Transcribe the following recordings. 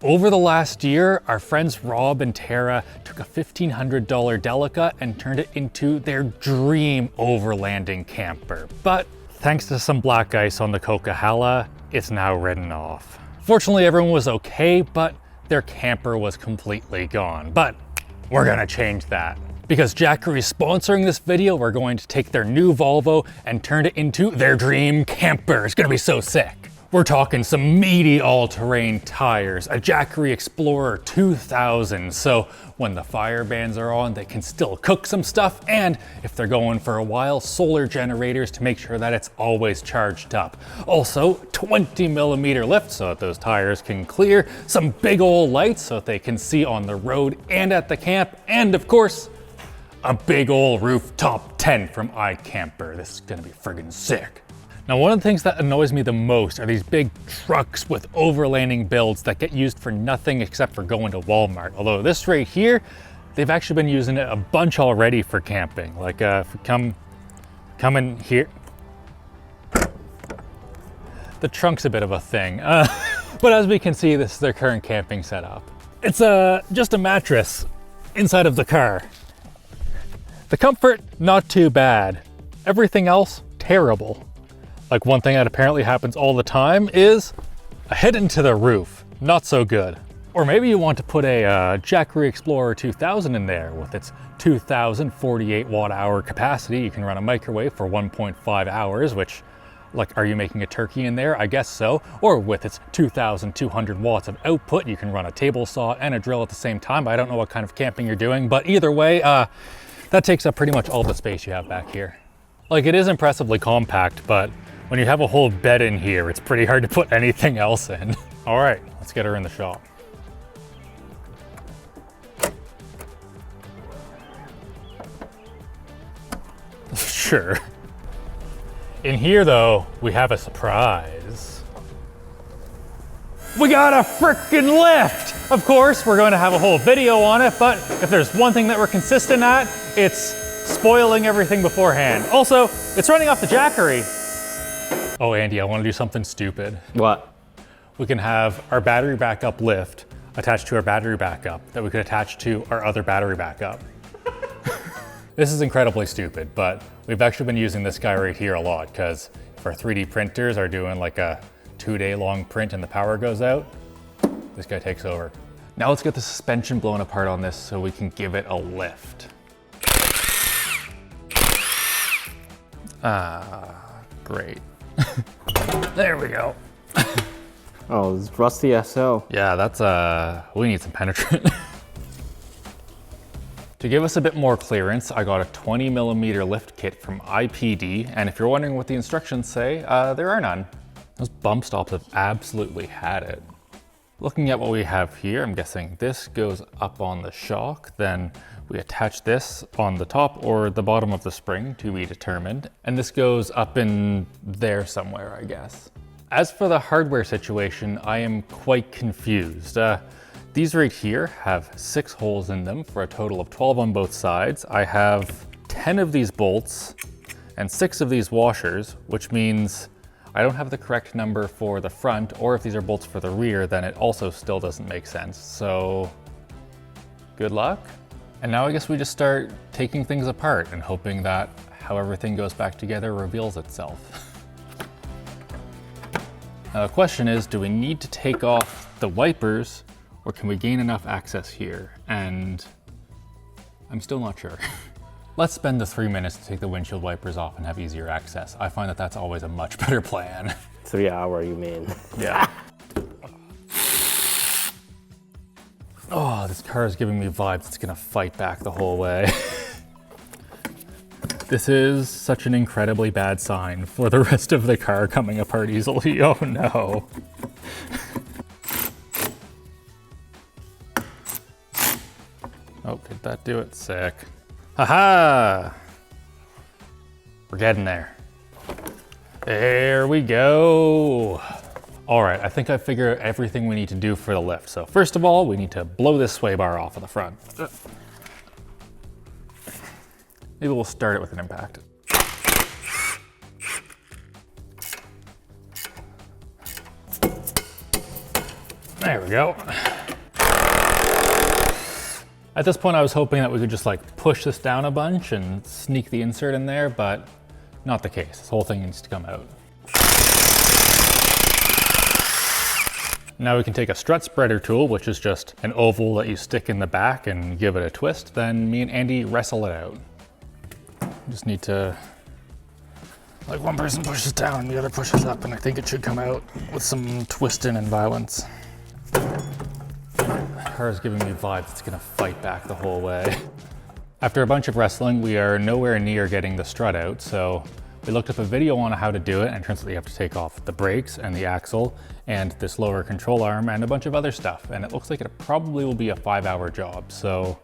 Over the last year, our friends Rob and Tara took a $1,500 Delica and turned it into their dream overlanding camper. But thanks to some black ice on the Coquihalla, it's now written off. Fortunately, everyone was okay, but their camper was completely gone. But we're gonna change that. Because Jackery is sponsoring this video, we're going to take their new Volvo and turn it into their dream camper. It's gonna be so sick. We're talking some meaty all-terrain tires, a Jackery Explorer 2000, so when the fire bans are on, they can still cook some stuff, and if they're going for a while, solar generators to make sure that it's always charged up. Also, 20mm lift so that those tires can clear, some big old lights so that they can see on the road and at the camp, and of course, a big old rooftop tent from iCamper. This is gonna be friggin' sick. Now, one of the things that annoys me the most are these big trucks with overlanding builds that get used for nothing except for going to Walmart. Although this right here, they've actually been using it a bunch already for camping. Like if we come in here, the trunk's a bit of a thing. But as we can see, this is their current camping setup. It's just a mattress inside of the car. The comfort, not too bad. Everything else, terrible. Like one thing that apparently happens all the time is a hit into the roof. Not so good. Or maybe you want to put a Jackery Explorer 2000 in there with its 2,048 watt-hour capacity. You can run a microwave for 1.5 hours, which, like, are you making a turkey in there? I guess so. Or with its 2,200 watts of output, you can run a table saw and a drill at the same time. I don't know what kind of camping you're doing, but either way, that takes up pretty much all the space you have back here. Like, it is impressively compact, but when you have a whole bed in here, it's pretty hard to put anything else in. All right, let's get her in the shop. Sure. In here though, we have a surprise. We got a frickin' lift! Of course, we're going to have a whole video on it, but if there's one thing that we're consistent at, it's spoiling everything beforehand. Also, it's running off the Jackery. Oh, Andy, I want to do something stupid. What? We can have our battery backup lift attached to our battery backup that we could attach to our other battery backup. This is incredibly stupid, but we've actually been using this guy right here a lot because if our 3D printers are doing like a 2-day long print and the power goes out, this guy takes over. Now let's get the suspension blown apart on this so we can give it a lift. Great. There we go. Oh, it's rusty SO. Yeah, that's, we need some penetrant. To give us a bit more clearance, I got a 20mm lift kit from IPD, and if you're wondering what the instructions say, there are none. Those bump stops have absolutely had it. Looking at what we have here, I'm guessing this goes up on the shock, then we attach this on the top or the bottom of the spring to be determined, and this goes up in there somewhere, I guess. As for the hardware situation, I am quite confused. These right here have 6 holes in them for a total of 12 on both sides. I have 10 of these bolts and 6 of these washers, which means I don't have the correct number for the front, or if these are bolts for the rear, then it also still doesn't make sense. So good luck. And now I guess we just start taking things apart and hoping that how everything goes back together reveals itself. Now the question is, do we need to take off the wipers or can we gain enough access here? And I'm still not sure. Let's spend the 3 minutes to take the windshield wipers off and have easier access. I find that that's always a much better plan. 3 hour, you mean? Yeah. Oh, this car is giving me vibes it's gonna fight back the whole way. This is such an incredibly bad sign for the rest of the car coming apart easily. Oh no. Oh, did that do it? Sick. Haha! We're getting there. There we go. All right, I think I figured everything we need to do for the lift. So first of all, we need to blow this sway bar off of the front. Maybe we'll start it with an impact. There we go. At this point, I was hoping that we could just like push this down a bunch and sneak the insert in there, but not the case. This whole thing needs to come out. Now we can take a strut spreader tool, which is just an oval that you stick in the back and give it a twist. Then me and Andy wrestle it out. Just need to, like one person pushes down and the other pushes up, and I think it should come out with some twisting and violence. The car is giving me vibes it's gonna fight back the whole way. After a bunch of wrestling, we are nowhere near getting the strut out, so we looked up a video on how to do it, and it turns out you have to take off the brakes and the axle and this lower control arm and a bunch of other stuff. And it looks like it probably will be a 5-hour job, so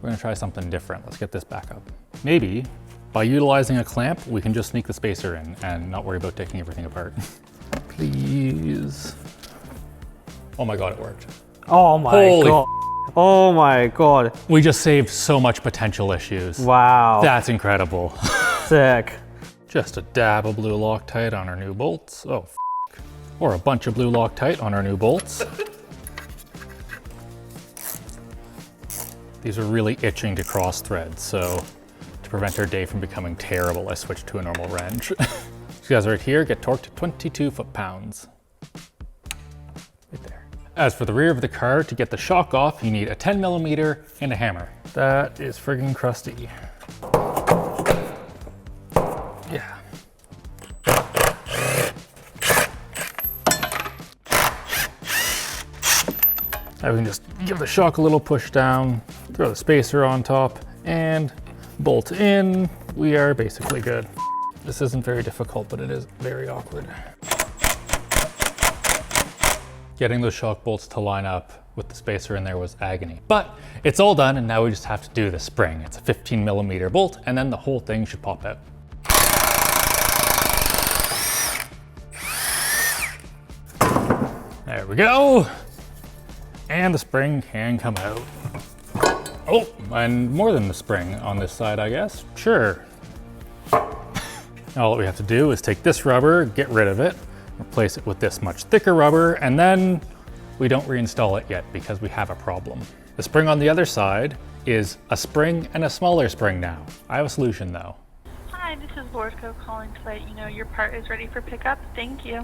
we're gonna try something different. Let's get this back up. Maybe by utilizing a clamp, we can just sneak the spacer in and not worry about taking everything apart. Please. Oh my God, it worked. Oh my God. Oh my God. We just saved so much potential issues. Wow. That's incredible. Sick. Just a dab of blue Loctite on our new bolts. Oh, or a bunch of blue Loctite on our new bolts. These are really itching to cross thread, so to prevent our day from becoming terrible, I switched to a normal wrench. These guys right here get torqued to 22 foot-pounds. Right there. As for the rear of the car, to get the shock off, you need a 10mm and a hammer. That is friggin' crusty. Yeah. Now we can just give the shock a little push down, throw the spacer on top, and bolt in. We are basically good. This isn't very difficult, but it is very awkward. Getting those shock bolts to line up with the spacer in there was agony. But it's all done, and now we just have to do the spring. It's a 15mm bolt, and then the whole thing should pop out. There we go. And the spring can come out. Oh, and more than the spring on this side, I guess. Sure. Now all we have to do is take this rubber, get rid of it, replace it with this much thicker rubber, and then we don't reinstall it yet because we have a problem. The spring on the other side is a spring and a smaller spring now. I have a solution though. Hi, this is Lordco calling to let you know your part is ready for pickup. Thank you.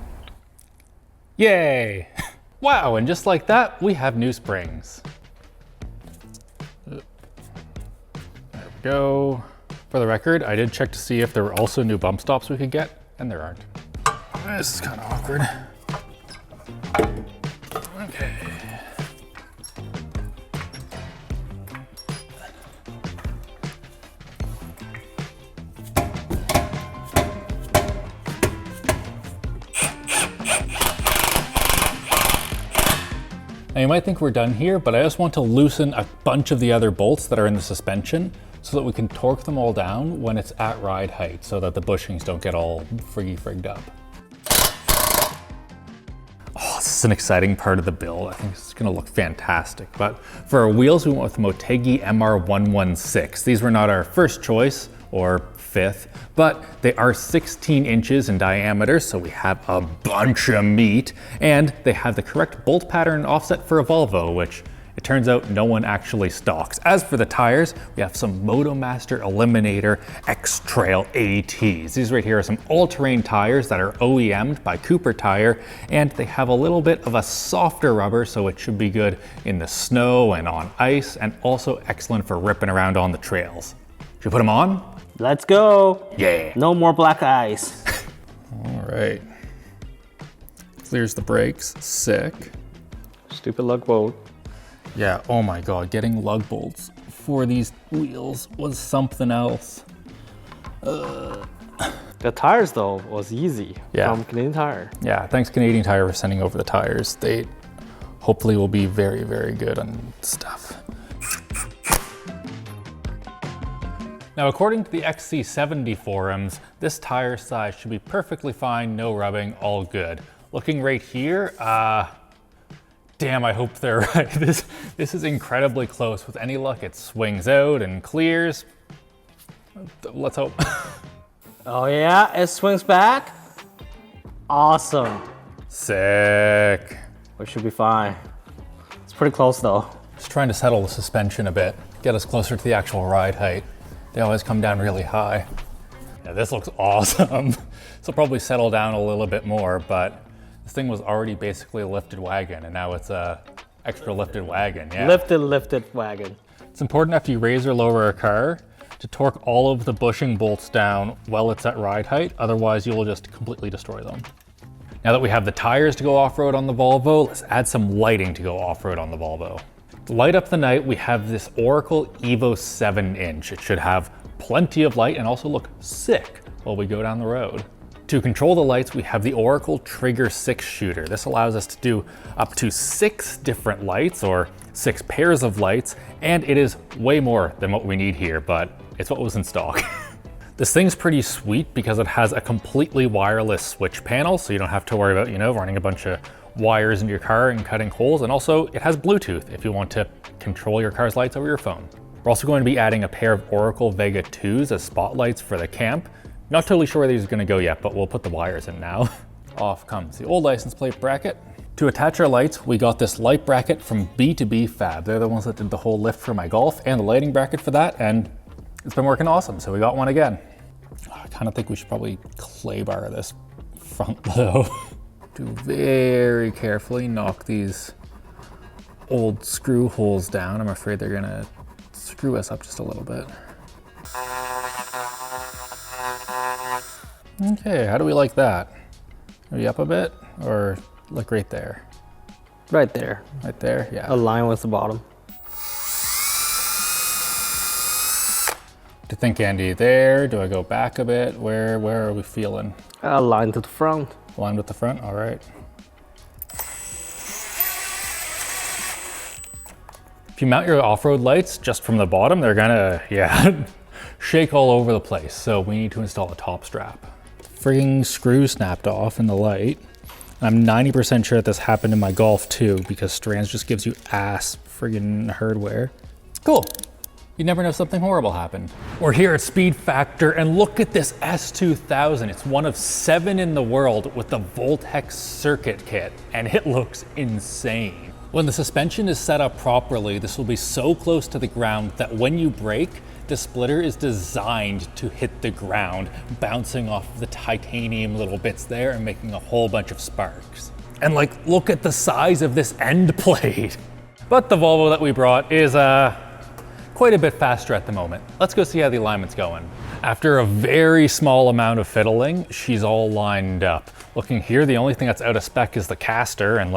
Yay! Wow, and just like that, we have new springs. There we go. For the record, I did check to see if there were also new bump stops we could get, and there aren't. This is kind of awkward. Okay. Now you might think we're done here, but I just want to loosen a bunch of the other bolts that are in the suspension so that we can torque them all down when it's at ride height so that the bushings don't get all frigged up. Oh, this is an exciting part of the build. I think it's gonna look fantastic. But for our wheels, we went with Motegi MR116. These were not our first choice or fifth, but they are 16 inches in diameter, so we have a bunch of meat, and they have the correct bolt pattern and offset for a Volvo, which it turns out no one actually stocks. As for the tires, we have some Motomaster Eliminator X-Trail ATs. These right here are some all-terrain tires that are OEM'd by Cooper Tire, and they have a little bit of a softer rubber, so it should be good in the snow and on ice, and also excellent for ripping around on the trails. Should we put them on? Let's go. Yeah. No more black ice. All right. Clears the brakes. Sick. Stupid lug bolt. Yeah, oh my God, getting lug bolts for these wheels was something else. The tires though was easy. Yeah. From Canadian Tire. Yeah, thanks Canadian Tire for sending over the tires. They hopefully will be very, very good on stuff. Now, according to the XC70 forums, this tire size should be perfectly fine, no rubbing, all good. Looking right here, damn, I hope they're right. This is incredibly close. With any luck, it swings out and clears. Let's hope. Oh yeah, it swings back. Awesome. Sick. We should be fine. It's pretty close though. Just trying to settle the suspension a bit, get us closer to the actual ride height. They always come down really high. Yeah, this looks awesome. This will probably settle down a little bit more, but this thing was already basically a lifted wagon, and now it's a extra lifted wagon. Yeah. Lifted wagon. It's important after you raise or lower a car to torque all of the bushing bolts down while it's at ride height, otherwise you will just completely destroy them. Now that we have the tires to go off-road on the Volvo, let's add some lighting to go off-road on the Volvo. To light up the night, we have this Oracle Evo 7-inch. It should have plenty of light and also look sick while we go down the road. To control the lights, we have the Oracle Trigger 6 shooter. This allows us to do up to 6 different lights, or 6 pairs of lights, and it is way more than what we need here, but it's what was in stock. This thing's pretty sweet because it has a completely wireless switch panel, so you don't have to worry about, running a bunch of wires into your car and cutting holes. And also it has Bluetooth if you want to control your car's lights over your phone. We're also going to be adding a pair of Oracle Vega 2s as spotlights for the camp. Not totally sure where these are gonna go yet, but we'll put the wires in now. Off comes the old license plate bracket. To attach our lights, we got this light bracket from B2B Fab. They're the ones that did the whole lift for my Golf and the lighting bracket for that, and it's been working awesome, so we got one again. I kind of think we should probably clay bar this front though. Do very carefully knock these old screw holes down. I'm afraid they're gonna screw us up just a little bit. Okay, how do we like that? Are we up a bit or like right there? Right there. Right there, yeah. Align with the bottom. Do you think, Andy, there? Do I go back a bit? Where are we feeling? Align to the front. Aligned with the front, all right. If you mount your off-road lights just from the bottom, they're gonna, shake all over the place. So we need to install a top strap. Frigging screw snapped off in the light. I'm 90% sure that this happened in my Golf too, because Strands just gives you ass friggin' hardware. Cool. You never know, something horrible happened. We're here at Speed Factor, and look at this S2000. It's one of 7 in the world with the Voltex circuit kit, and it looks insane. When the suspension is set up properly, this will be so close to the ground that when you brake, the splitter is designed to hit the ground, bouncing off the titanium little bits there and making a whole bunch of sparks. And look at the size of this end plate. But the Volvo that we brought is quite a bit faster at the moment. Let's go see how the alignment's going. After a very small amount of fiddling, she's all lined up. Looking here, the only thing that's out of spec is the caster, and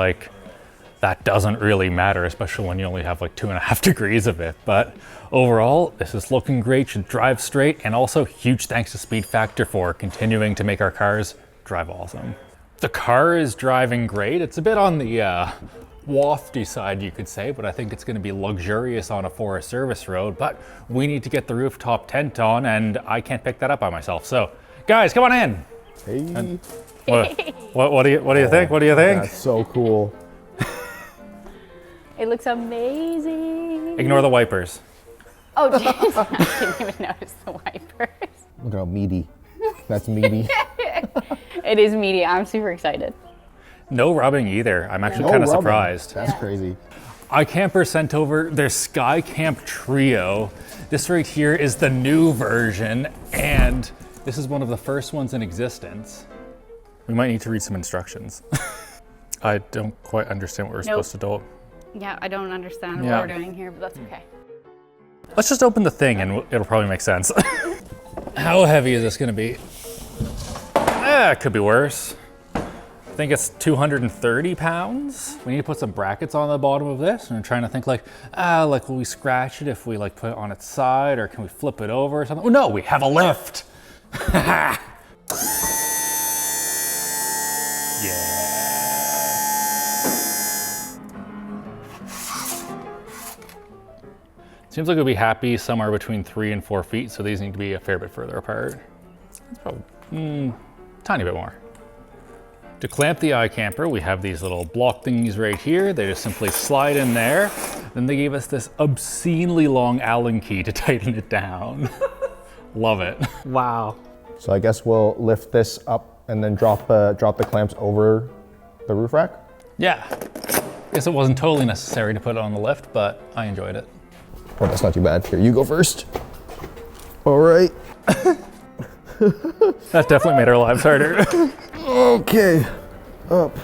that doesn't really matter, especially when you only have 2.5 degrees of it. But overall, this is looking great, should drive straight, and also huge thanks to Speed Factor for continuing to make our cars drive awesome. The car is driving great. It's a bit on the wafty side, you could say, but I think it's gonna be luxurious on a forest service road, but we need to get the rooftop tent on, and I can't pick that up by myself. So guys, come on in. Hey. And what do you think? What do you think? That's so cool. It looks amazing. Ignore the wipers. Oh, jeez. I didn't even notice the wipers. Look how meaty. That's meaty. It is meaty. I'm super excited. No rubbing either. I'm actually kind of surprised. That's crazy. iCamper sent over their Sky Camp Trio. This right here is the new version, and this is one of the first ones in existence. We might need to read some instructions. I don't quite understand what we're supposed to do. Yeah, I don't understand what we're doing here, but that's okay. Let's just open the thing and it'll probably make sense. How heavy is this gonna be? It could be worse. I think it's 230 pounds. We need to put some brackets on the bottom of this, and I'm trying to think will we scratch it if we put it on its side, or can we flip it over or something? Oh no, we have a lift. Yeah. Seems like we'll be happy somewhere between 3 and 4 feet, so these need to be a fair bit further apart. It's probably tiny bit more. To clamp the iCamper, we have these little block thingies right here. They just simply slide in there. Then they gave us this obscenely long Allen key to tighten it down. Love it. Wow. So I guess we'll lift this up and then drop the clamps over the roof rack? Yeah. Guess it wasn't totally necessary to put it on the lift, but I enjoyed it. Oh, that's not too bad. Here, you go first. All right. That definitely made our lives harder. Okay. Up.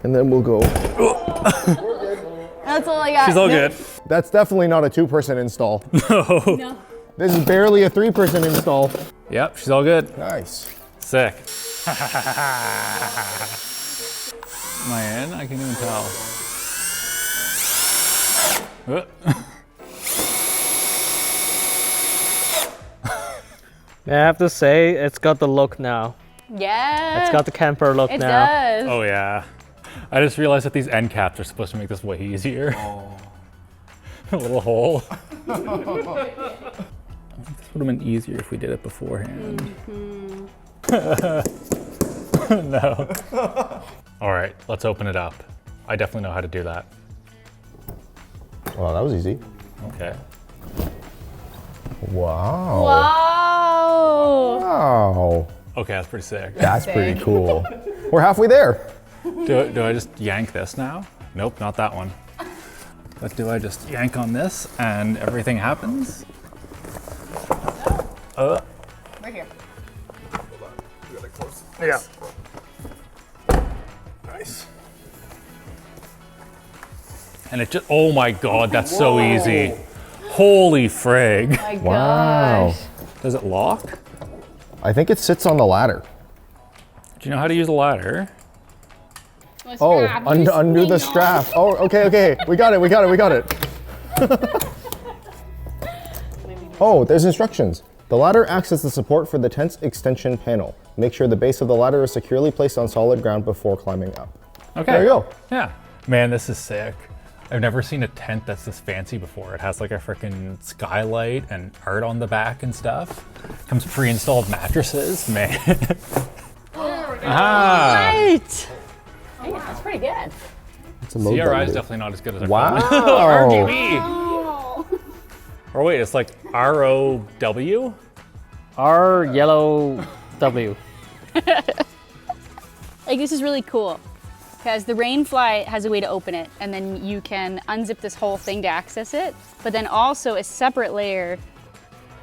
And then we'll go. That's all I got. She's all good. That's definitely not a 2-person install. No. This is barely a 3-person install. Yep, she's all good. Nice. Sick. Am I in? I can't even tell. I have to say, it's got the look now. Yeah. It's got the camper look It now. does. Oh yeah. I just realized that these end caps are supposed to make this way easier. A little hole. I think this would have been easier if we did it beforehand. No. All right, let's open it up. I definitely know how to do that. Well, that was easy. Okay. Wow. Whoa. Wow. Okay, that's pretty sick. That's pretty cool. We're halfway there. Do I just yank this now? Nope, not that one. But do I just yank on this and everything happens? Right here. Yeah. Nice. And it just, oh my God, that's so easy. Holy frig. My Wow. gosh. Does it lock? I think it sits on the ladder. Do you know how to use a ladder? Oh, undo the strap. Oh, okay. We got it. Oh, there's instructions. The ladder acts as the support for the tent's extension panel. Make sure the base of the ladder is securely placed on solid ground before climbing up. Okay. There you go. Yeah. Man, this is sick. I've never seen a tent that's this fancy before. It has like a freaking skylight and art on the back and stuff. Comes pre-installed mattresses, man. Ah. Right. Hey, that's pretty good. It's a load CRI is button. definitely not as good as our Wow. RGB. Oh. Or wait, it's like ROW? R yellow W. Like, this is really cool because the Rainfly has a way to open it, and then you can unzip this whole thing to access it. But then also a separate layer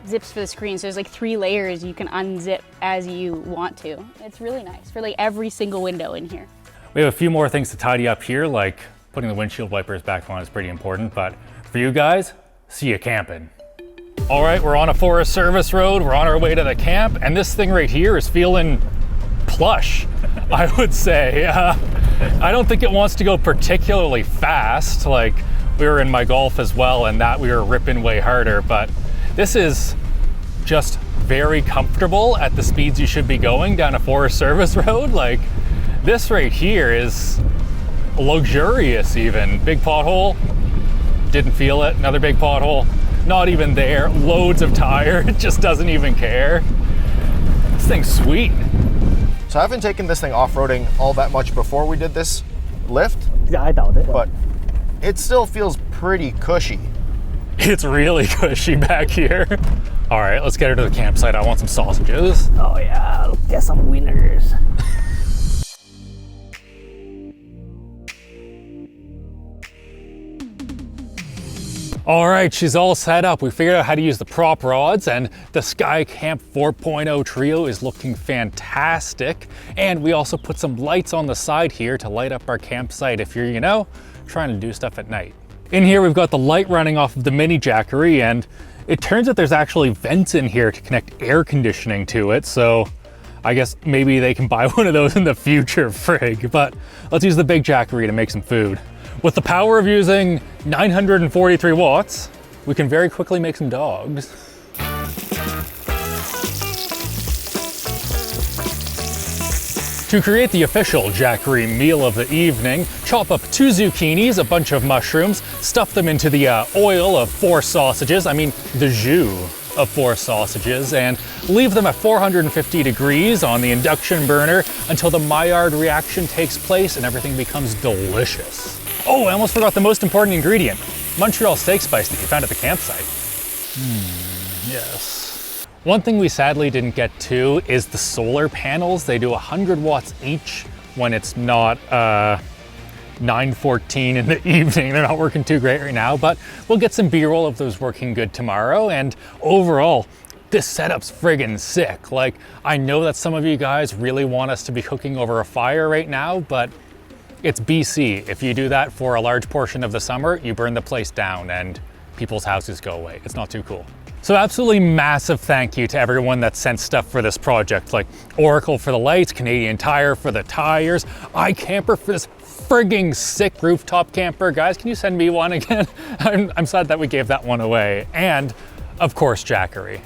zips for the screen. So there's like 3 layers you can unzip as you want to. It's really nice for like every single window in here. We have a few more things to tidy up here, like putting the windshield wipers back on is pretty important, but for you guys, see you camping. All right, we're on a Forest Service road. We're on our way to the camp, and this thing right here is feeling plush, I would say. I don't think it wants to go particularly fast. Like, we were in my Golf as well, and that we were ripping way harder, but this is just very comfortable at the speeds you should be going down a Forest Service road. Like, this right here is luxurious even. Big pothole, didn't feel it. Another big pothole, not even there. Loads of tire, it just doesn't even care. This thing's sweet. So I haven't taken this thing off-roading all that much before we did this lift, Yeah, I doubt it. but it still feels pretty cushy. It's really cushy back here. All right, let's get her to the campsite. I want some sausages. Oh yeah, let's get some winners. All right, she's all set up. We figured out how to use the prop rods, and the Skycamp 4.0 Trio is looking fantastic. And we also put some lights on the side here to light up our campsite if you're, you know, trying to do stuff at night. In here, we've got the light running off of the mini Jackery, and it turns out there's actually vents in here to connect air conditioning to it. So I guess maybe they can buy one of those in the future, frig. But let's use the big Jackery to make some food. With the power of using 943 watts, we can very quickly make some dogs. To create the official Jackery meal of the evening, chop up 2 zucchinis, a bunch of mushrooms, stuff them into the oil of 4 sausages, the jus of 4 sausages, and leave them at 450 degrees on the induction burner until the Maillard reaction takes place and everything becomes delicious. Oh, I almost forgot the most important ingredient, Montreal steak spice that you found at the campsite. Yes. One thing we sadly didn't get to is the solar panels. They do 100 watts each when it's not 9:14 in the evening. They're not working too great right now, but we'll get some B-roll of those working good tomorrow. And overall, this setup's friggin' sick. Like, I know that some of you guys really want us to be cooking over a fire right now, but it's BC. If you do that for a large portion of the summer, you burn the place down and people's houses go away. It's not too cool. So absolutely massive thank you to everyone that sent stuff for this project, like Oracle for the lights, Canadian Tire for the tires, iCamper for this frigging sick rooftop camper. Guys, can you send me one again? I'm sad that we gave that one away. And of course, Jackery.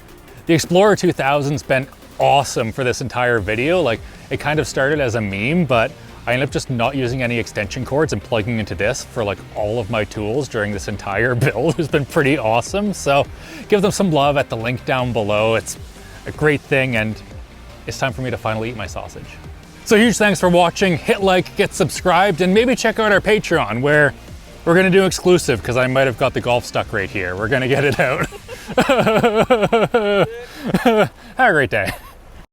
The Explorer 2000's been awesome for this entire video. Like, it kind of started as a meme, but I ended up just not using any extension cords and plugging into this for like all of my tools during this entire build. It's been pretty awesome. So give them some love at the link down below. It's a great thing, and it's time for me to finally eat my sausage. So huge thanks for watching. Hit like, get subscribed, and maybe check out our Patreon where we're gonna do exclusive, because I might have got the golf stuck right here. We're gonna get it out. Have a great day.